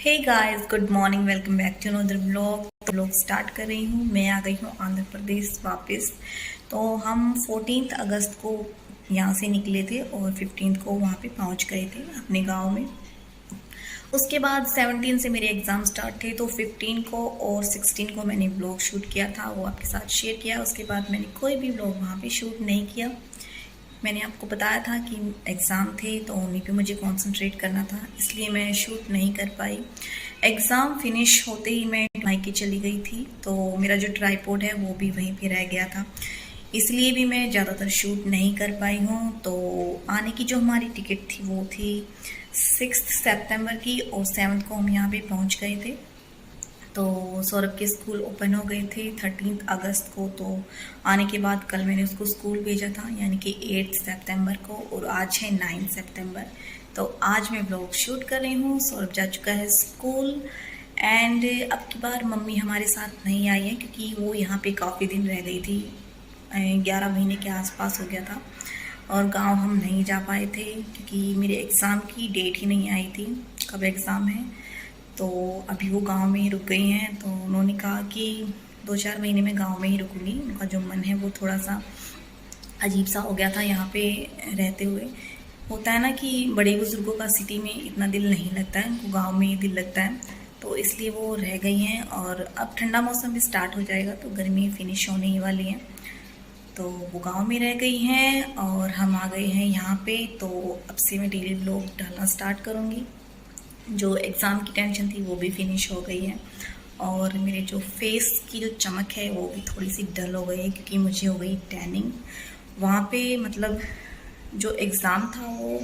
Hey guys, good morning. Welcome back to another vlog. तो vlog start कर रही हूँ। मैं आ गई हूँ आंध्र प्रदेश वापस। तो हम 14 अगस्त को यहाँ से निकले थे और 15 को वहाँ पे पहुँच गए थे अपने गांव में। उसके बाद 17 से मेरे एग्ज़ाम स्टार्ट थे, तो 15 को और 16 को मैंने व्लॉग शूट किया था, वो आपके साथ शेयर किया। उसके बाद मैंने कोई भी व्लॉग वहाँ पे शूट नहीं किया। मैंने आपको बताया था कि एग्ज़ाम थे तो उन्हीं पे मुझे कंसंट्रेट करना था, इसलिए मैं शूट नहीं कर पाई। एग्ज़ाम फिनिश होते ही मैं मायके चली गई थी, तो मेरा जो ट्राइपॉड है वो भी वहीं पे रह गया था, इसलिए भी मैं ज़्यादातर शूट नहीं कर पाई हूँ। तो आने की जो हमारी टिकट थी वो थी 6 सितंबर की, और 7 को हम यहाँ पे पहुँच गए थे। तो सौरभ के स्कूल ओपन हो गए थे 13 अगस्त को। तो आने के बाद कल मैंने उसको स्कूल भेजा था, यानी कि 8 सितंबर को, और आज है 9 सितंबर। तो आज मैं ब्लॉग शूट कर रही हूँ। सौरभ जा चुका है स्कूल। एंड अब की बार मम्मी हमारे साथ नहीं आई है, क्योंकि वो यहाँ पे काफ़ी दिन रह गई थी। 11 महीने के आसपास हो गया था, और गांव हम नहीं जा पाए थे क्योंकि मेरे एग्ज़ाम की डेट ही नहीं आई थी, कब एग्ज़ाम है। तो अभी वो गांव में ही रुक गई हैं। तो उन्होंने कहा कि 2-4 महीने में गांव में ही रुकूंगी। उनका जो मन है वो थोड़ा सा अजीब सा हो गया था यहाँ पे रहते हुए। होता है ना कि बड़े बुजुर्गों का सिटी में इतना दिल नहीं लगता है, उनको गांव में ही दिल लगता है। तो इसलिए वो रह गई हैं, और अब ठंडा मौसम भी स्टार्ट हो जाएगा तो गर्मी फिनिश होने ही वाली है। तो वो गांव में रह गई हैं और हम आ गए हैं यहाँ पे। तो अब से मैं डेली व्लॉग डालना स्टार्ट करूँगी। जो एग्ज़ाम की टेंशन थी वो भी फिनिश हो गई है, और मेरे जो फेस की जो चमक है वो भी थोड़ी सी डल हो गई है, क्योंकि मुझे हो गई टैनिंग। वहाँ पे मतलब जो एग्ज़ाम था वो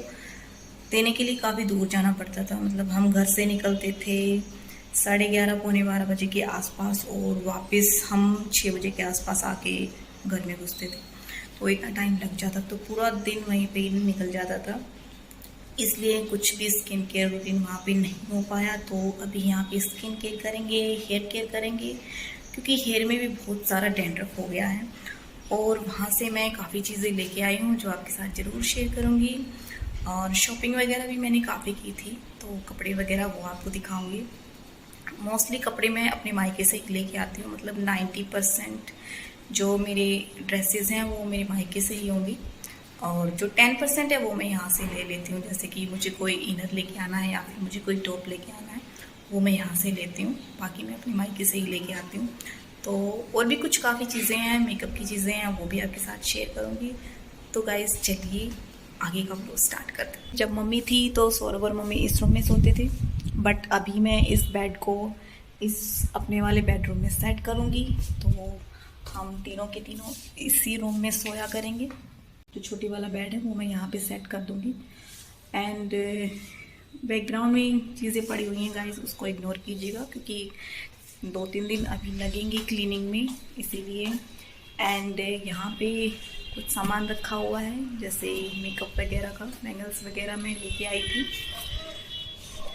देने के लिए काफ़ी दूर जाना पड़ता था। मतलब हम घर से निकलते थे 11:30 पौने 12 बजे के आसपास, और वापस हम 6 बजे के आसपास आके घर में घुसते थे। तो इतना टाइम लग जाता, तो पूरा दिन वहीं पे ही निकल जाता था। इसलिए कुछ भी स्किन केयर रूटीन वहाँ पे नहीं हो पाया। तो अभी यहाँ पे स्किन केयर करेंगे, हेयर केयर करेंगे, क्योंकि हेयर में भी बहुत सारा डैंड्रफ हो गया है। और वहाँ से मैं काफ़ी चीज़ें लेके आई हूँ जो आपके साथ ज़रूर शेयर करूँगी। और शॉपिंग वगैरह भी मैंने काफ़ी की थी, तो कपड़े वगैरह वो आपको दिखाऊँगी। मोस्टली कपड़े मैं अपने मायके से ही लेके आती हूँ, मतलब 90% जो मेरे ड्रेसेस हैं वो मेरे मायके से ही होंगी, और जो 10% है वो मैं यहाँ से ले लेती हूँ। जैसे कि मुझे कोई इनर लेके आना है या फिर मुझे कोई टॉप लेके आना है, वो मैं यहाँ से लेती हूँ। बाकी मैं अपनी मायके से ही लेके आती हूँ। तो और भी कुछ काफ़ी चीज़ें हैं, मेकअप की चीज़ें हैं, वो भी आपके साथ शेयर करूँगी। तो गाइस चलिए आगे का व्लॉग स्टार्ट करते हैं। जब मम्मी थी तो सौरभ और मम्मी इस रूम में सोते थे, बट अभी मैं इस बेड को इस अपने वाले बेडरूम में सेट करूँगी। तो हम तीनों के तीनों इसी रूम में सोया करेंगे। जो छोटी वाला बेड है वो मैं यहाँ पे सेट कर दूँगी। एंड बैकग्राउंड में चीज़ें पड़ी हुई हैं गाइस, उसको इग्नोर कीजिएगा, क्योंकि 2-3 दिन अभी लगेंगे क्लीनिंग में, इसीलिए। एंड यहाँ पे कुछ सामान रखा हुआ है, जैसे मेकअप वगैरह का, बैंगल्स वगैरह मैं लेके आई थी।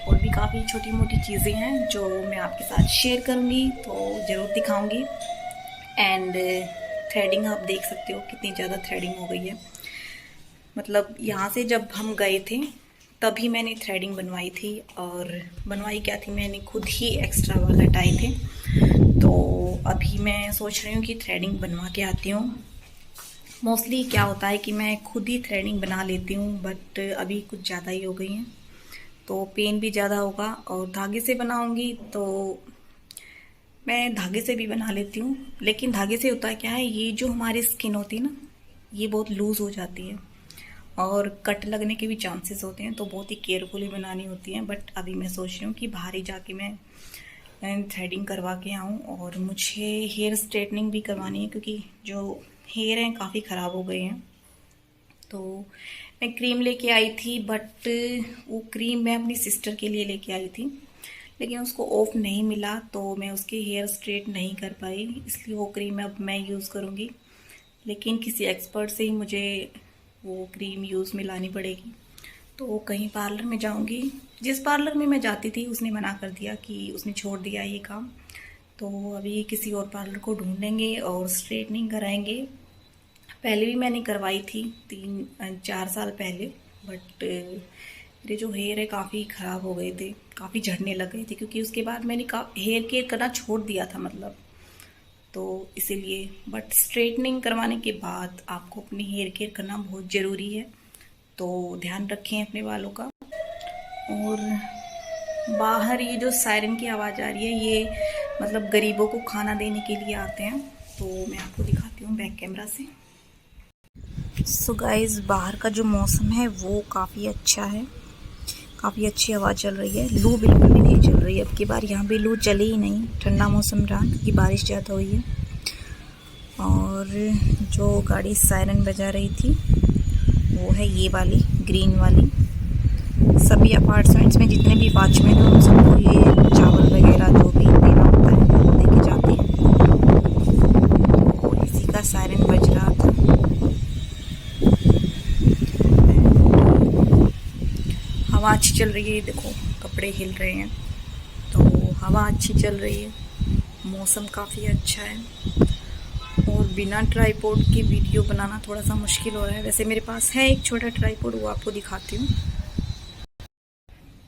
और भी काफ़ी छोटी मोटी चीज़ें हैं जो मैं आपके साथ शेयर करूँगी, तो ज़रूर दिखाऊँगी। एंड थ्रेडिंग आप देख सकते हो कितनी ज़्यादा थ्रेडिंग हो गई है। मतलब यहाँ से जब हम गए थे तभी मैंने थ्रेडिंग बनवाई थी, और बनवाई क्या थी, मैंने खुद ही एक्स्ट्रा वाला हटाए थे। तो अभी मैं सोच रही हूँ कि थ्रेडिंग बनवा के आती हूँ। मोस्टली क्या होता है कि मैं खुद ही थ्रेडिंग बना लेती हूँ, बट अभी कुछ ज़्यादा ही हो गई हैं, तो पेन भी ज़्यादा होगा। और धागे से बनाऊँगी तो मैं धागे से भी बना लेती हूँ, लेकिन धागे से होता क्या है, ये जो हमारी स्किन होती है ना, ये बहुत लूज़ हो जाती है और कट लगने के भी चांसेस होते हैं, तो बहुत ही केयरफुली बनानी होती है। बट अभी मैं सोच रही हूँ कि बाहर ही जाके मैं थ्रेडिंग करवा के आऊँ। और मुझे हेयर स्ट्रेटनिंग भी करवानी है, क्योंकि जो हेयर हैं काफ़ी ख़राब हो गए हैं। तो मैं क्रीम लेके आई थी, बट वो क्रीम मैं अपनी सिस्टर के लिए लेके आई थी, लेकिन उसको ऑफ नहीं मिला, तो मैं उसके हेयर स्ट्रेट नहीं कर पाई, इसलिए वो क्रीम अब मैं यूज़ करूँगी। लेकिन किसी एक्सपर्ट से ही मुझे वो क्रीम यूज़ में लानी पड़ेगी। तो कहीं पार्लर में जाऊंगी, जिस पार्लर में मैं जाती थी उसने मना कर दिया, कि उसने छोड़ दिया ये काम। तो अभी किसी और पार्लर को ढूंढेंगे और स्ट्रेटनिंग कराएंगे। पहले भी मैंने करवाई थी 3-4 साल पहले, बट मेरे जो हेयर है काफ़ी ख़राब हो गए थे, काफ़ी झड़ने लग गए थे, क्योंकि उसके बाद मैंने हेयर केयर करना छोड़ दिया था मतलब, तो इसीलिए। बट स्ट्रेटनिंग करवाने के बाद आपको अपनी हेयर केयर करना बहुत ज़रूरी है, तो ध्यान रखें अपने बालों का। और बाहर ये जो सायरन की आवाज़ आ रही है, ये मतलब गरीबों को खाना देने के लिए आते हैं, तो मैं आपको दिखाती हूँ बैक कैमरा से। सो गाइस, बाहर का जो मौसम है वो काफ़ी अच्छा है, काफ़ी अच्छी हवा चल रही है, लू बिल्कुल भी नहीं चल रही है। अब की बार यहाँ भी लू चली ही नहीं, ठंडा मौसम रहा क्योंकि बारिश ज़्यादा हुई है। और जो गाड़ी सायरन बजा रही थी वो है ये वाली ग्रीन वाली। सभी अपार्टमेंट्स में जितने भी वॉचमैन हैं उन सबको ये चावल वगैरह जो भी देना होता है वो दे के जाते हैं, तो इसी का सायरन बज रहा था। हवा अच्छी चल रही है, देखो कपड़े हिल रहे हैं, तो हवा अच्छी चल रही है, मौसम काफ़ी अच्छा है। और बिना ट्राइपॉड की वीडियो बनाना थोड़ा सा मुश्किल हो रहा है। वैसे मेरे पास है एक छोटा ट्राइपॉड, वो आपको दिखाती हूँ।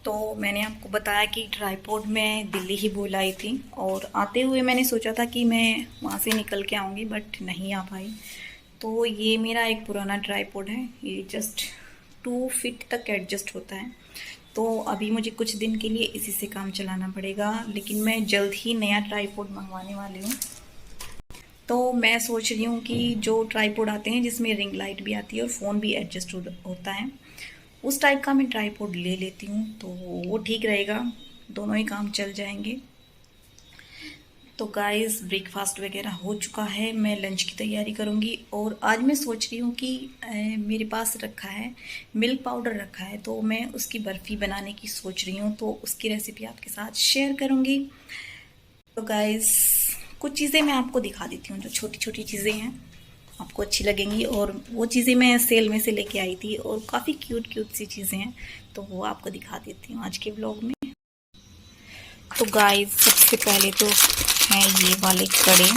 तो मैंने आपको बताया कि ट्राइपॉड मैं दिल्ली ही बोल आई थी, और आते हुए मैंने सोचा था कि मैं वहाँ से निकल के आऊँगी, बट नहीं आ पाई। तो ये मेरा एक पुराना ट्राइपॉड है, ये जस्ट 2 फीट तक एडजस्ट होता है, तो अभी मुझे कुछ दिन के लिए इसी से काम चलाना पड़ेगा, लेकिन मैं जल्द ही नया ट्राइपॉड मंगवाने वाली हूँ। तो मैं सोच रही हूँ कि जो ट्राइपॉड आते हैं जिसमें रिंग लाइट भी आती है और फ़ोन भी एडजस्ट होता है, उस टाइप का मैं ट्राइपॉड ले लेती हूँ, तो वो ठीक रहेगा, दोनों ही काम चल जाएंगे। तो गाइस, ब्रेकफास्ट वगैरह हो चुका है, मैं लंच की तैयारी करूँगी। और आज मैं सोच रही हूँ कि मेरे पास रखा है मिल्क पाउडर रखा है, तो मैं उसकी बर्फ़ी बनाने की सोच रही हूँ, तो उसकी रेसिपी आपके साथ शेयर करूँगी। तो गाइस, कुछ चीज़ें मैं आपको दिखा देती हूँ, जो छोटी छोटी चीज़ें हैं आपको अच्छी लगेंगी, और वो चीज़ें मैं सेल में से लेके आई थी, और काफ़ी क्यूट क्यूट सी चीज़ें हैं, तो वो आपको दिखा देती हूँ आज के व्लॉग में। तो गाइस, सबसे पहले तो हैं ये वाले कड़े,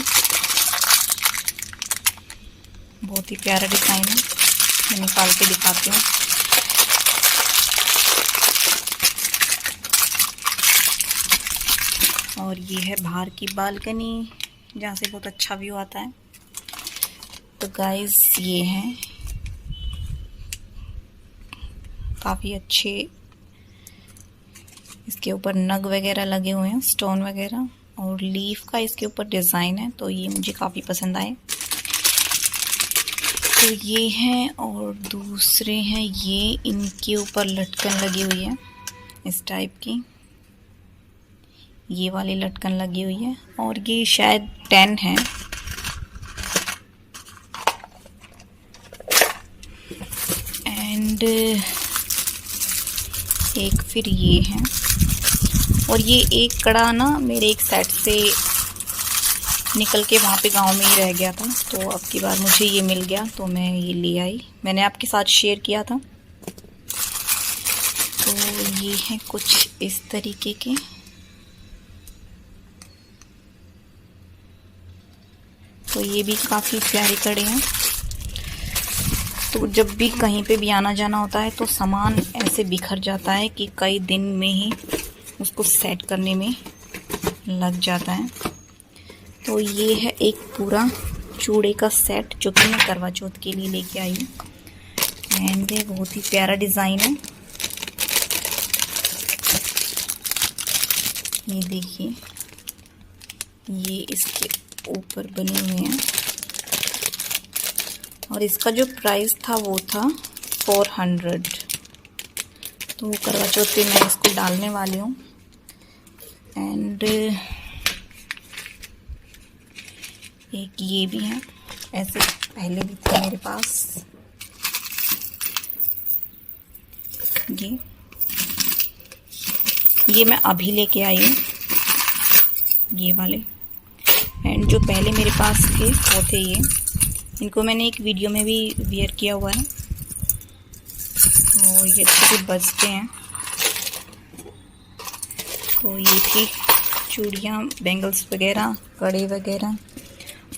बहुत ही प्यारा डिज़ाइन है, मैं निकाल के दिखाती हूँ। और ये है बाहर की बालकनी, जहाँ से बहुत अच्छा व्यू आता है। तो गाइस, ये हैं काफ़ी अच्छे, इसके ऊपर नग वगैरह लगे हुए हैं, स्टोन वगैरह, और लीफ का इसके ऊपर डिज़ाइन है, तो ये मुझे काफ़ी पसंद आए। तो ये हैं, और दूसरे हैं ये, इनके ऊपर लटकन लगी हुई है इस टाइप की, ये वाली लटकन लगी हुई है, और ये शायद 10 है। एंड एक फिर ये है, और ये एक कड़ा ना मेरे एक सेट से निकल के वहाँ पे गांव में ही रह गया था, तो अब की बार मुझे ये मिल गया, तो मैं ये ले आई, मैंने आपके साथ शेयर किया था। तो ये है कुछ इस तरीके के, तो ये भी काफ़ी प्यारे कड़े हैं। तो जब भी कहीं पे भी आना जाना होता है तो सामान ऐसे बिखर जाता है कि कई दिन में ही उसको सेट करने में लग जाता है। तो ये है एक पूरा चूड़े का सेट, जो कि मैं करवा चौथ के लिए लेके आई हूँ, एंड बहुत ही प्यारा डिज़ाइन है। ये देखिए, ये इसके ऊपर बने हुए हैं, और इसका जो प्राइस था वो था 400। तो करवा चौथ पे मैं इसको डालने वाली हूँ। एंड एक ये भी है, ऐसे पहले भी थे मेरे पास ये मैं अभी लेके आई हूँ, ये वाले। एंड जो पहले मेरे पास थे वो थे ये, इनको मैंने एक वीडियो में भी वियर किया हुआ है, तो ये अच्छे से बजते हैं। तो ये थी चूड़ियाँ, बैंगल्स वगैरह, कड़े वगैरह,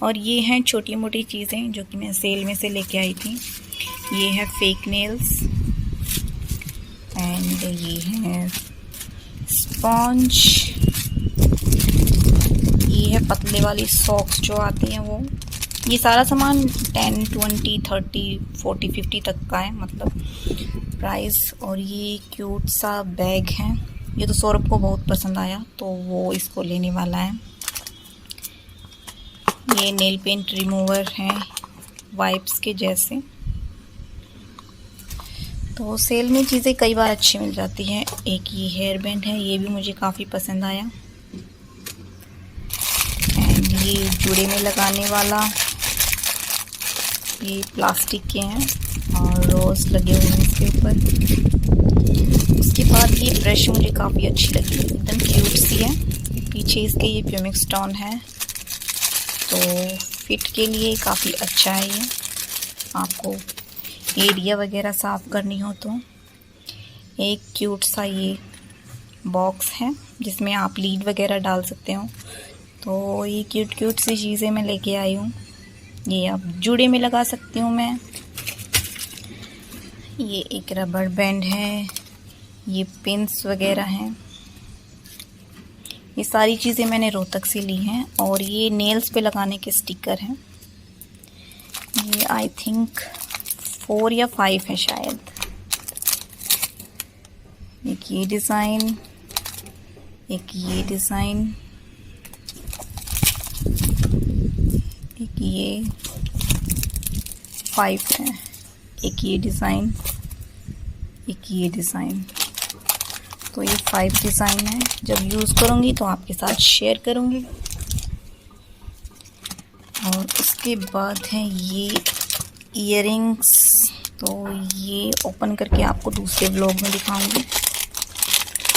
और ये हैं छोटी मोटी चीज़ें जो कि मैं सेल में से लेके आई थी। ये है फेक नेल्स, एंड एंड ये है स्पॉन्ज, ये है पतले वाली सॉक्स जो आती हैं वो। ये सारा सामान 10, 20, 30, 40, 50 तक का है मतलब प्राइस। और ये क्यूट सा बैग है, ये तो सौरभ को बहुत पसंद आया तो वो इसको लेने वाला है। ये नेल पेंट रिमूवर है वाइप्स के जैसे। तो सेल में चीज़ें कई बार अच्छी मिल जाती हैं। एक ये हेयर बैंड है, ये भी मुझे काफ़ी पसंद आया। एंड ये जूड़े में लगाने वाला, ये प्लास्टिक के हैं और रोज लगे हुए हैं इसके ऊपर। उसके बाद ये ब्रश मुझे काफ़ी अच्छी लगी, एकदम क्यूट सी है। पीछे इसके ये प्यूमिक स्टोन है, तो फिट के लिए काफ़ी अच्छा है। ये आपको एरिया वगैरह साफ़ करनी हो तो। एक क्यूट सा ये बॉक्स है जिसमें आप लीड वगैरह डाल सकते हो। तो ये क्यूट क्यूट सी चीज़ें मैं लेके आई हूँ। ये आप जूड़े में लगा सकती हूँ मैं। ये एक रबड़ बैंड है, ये पिन्स वगैरह हैं। ये सारी चीज़ें मैंने रोहतक से ली हैं। और ये नेल्स पे लगाने के स्टिकर हैं। ये आई थिंक 4 या 5 है शायद। एक ये डिज़ाइन, एक ये डिज़ाइन, एक ये 5 है, एक ये डिज़ाइन, एक ये डिज़ाइन। तो ये 5 डिज़ाइन है। जब यूज़ करूँगी तो आपके साथ शेयर करूँगी। और उसके बाद हैं ये इयररिंग्स, तो ये ओपन करके आपको दूसरे व्लॉग में दिखाऊंगी।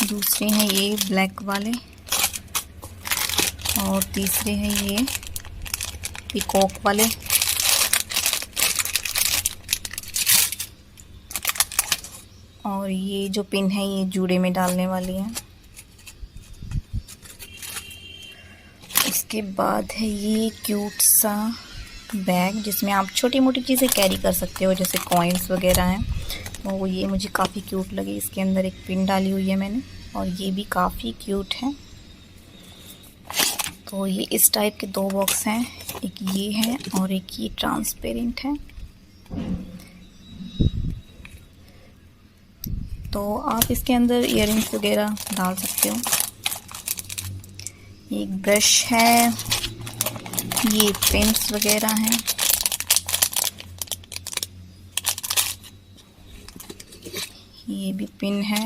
दूसरे हैं ये ब्लैक वाले, और तीसरे हैं ये पीकॉक वाले। और ये जो पिन है ये जूड़े में डालने वाली है। उसके बाद है ये क्यूट सा बैग जिसमें आप छोटी मोटी चीज़ें कैरी कर सकते हो, जैसे कॉइन्स वगैरह हैं। तो ये मुझे काफ़ी क्यूट लगी। इसके अंदर एक पिन डाली हुई है मैंने, और ये भी काफ़ी क्यूट है। तो ये इस टाइप के 2 बॉक्स हैं, एक ये है और एक ये ट्रांसपेरेंट है। तो आप इसके अंदर इयररिंग्स वगैरह डाल सकते हो। एक ब्रश है, ये पेंस वगैरह हैं। ये भी पिन है,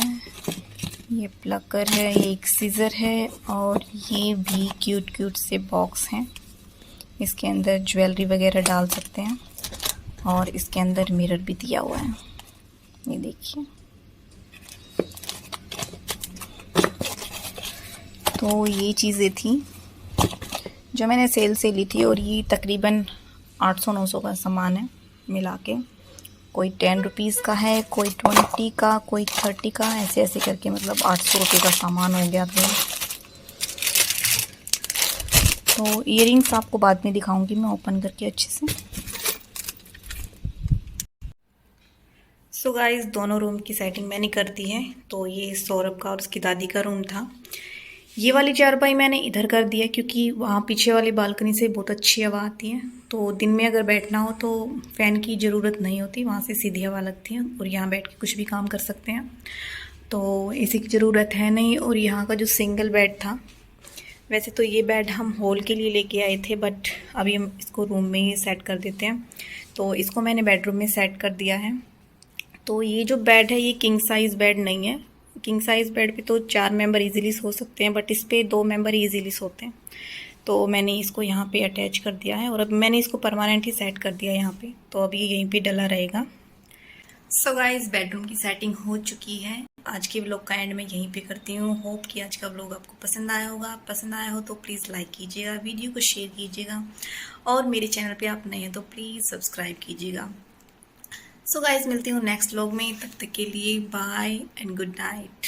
ये प्लकर है, ये एक सीज़र है, और ये भी क्यूट क्यूट से बॉक्स हैं। इसके अंदर ज्वेलरी वगैरह डाल सकते हैं। और इसके अंदर मिरर भी दिया हुआ है, ये देखिए। तो ये चीज़ें थी जो मैंने सेल से ली थी, और ये तकरीबन 800-900 का सामान है मिला के। कोई 10 रुपीज़ का है, कोई 20 का, कोई 30 का, ऐसे ऐसे करके मतलब 800 रुपये का सामान हो गया था। तो इयररिंग्स आपको बाद में दिखाऊंगी मैं ओपन करके अच्छे से। सो गाइस, दोनों रूम की सेटिंग मैंने कर दी है। तो ये सौरभ का और उसकी दादी का रूम था। ये वाली चारपाई मैंने इधर कर दिया क्योंकि वहाँ पीछे वाली बालकनी से बहुत अच्छी हवा आती है। तो दिन में अगर बैठना हो तो फ़ैन की ज़रूरत नहीं होती, वहाँ से सीधी हवा लगती है और यहाँ बैठ के कुछ भी काम कर सकते हैं। तो एसी की ज़रूरत है नहीं। और यहाँ का जो सिंगल बेड था, वैसे तो ये बेड हम हॉल के लिए लेके आए थे, बट अभी हम इसको रूम में ही सेट कर देते हैं। तो इसको मैंने बेडरूम में सेट कर दिया है। तो ये जो बेड है ये किंग साइज़ बेड नहीं है। किंग साइज़ बेड पे तो 4 मेंबर इजीली सो सकते हैं, बट इस पे 2 मेंबर इजीली सोते हैं। तो मैंने इसको यहाँ पे अटैच कर दिया है और अब मैंने इसको परमानेंट ही सेट कर दिया यहाँ पे। तो अब ये यहीं पे डला रहेगा। सो गाइस, बेडरूम की सेटिंग हो चुकी है। आज के व्लॉग का एंड मैं यहीं पे करती हूँ। होप कि आज का व्लॉग आपको पसंद आया होगा। पसंद आया हो तो प्लीज़ लाइक कीजिएगा, वीडियो को शेयर कीजिएगा, और मेरे चैनल पे आप नए हैं तो प्लीज़ सब्सक्राइब कीजिएगा। सो गाइस, मिलती हूँ नेक्स्ट व्लॉग में। तब तक के लिए बाय एंड गुड नाइट।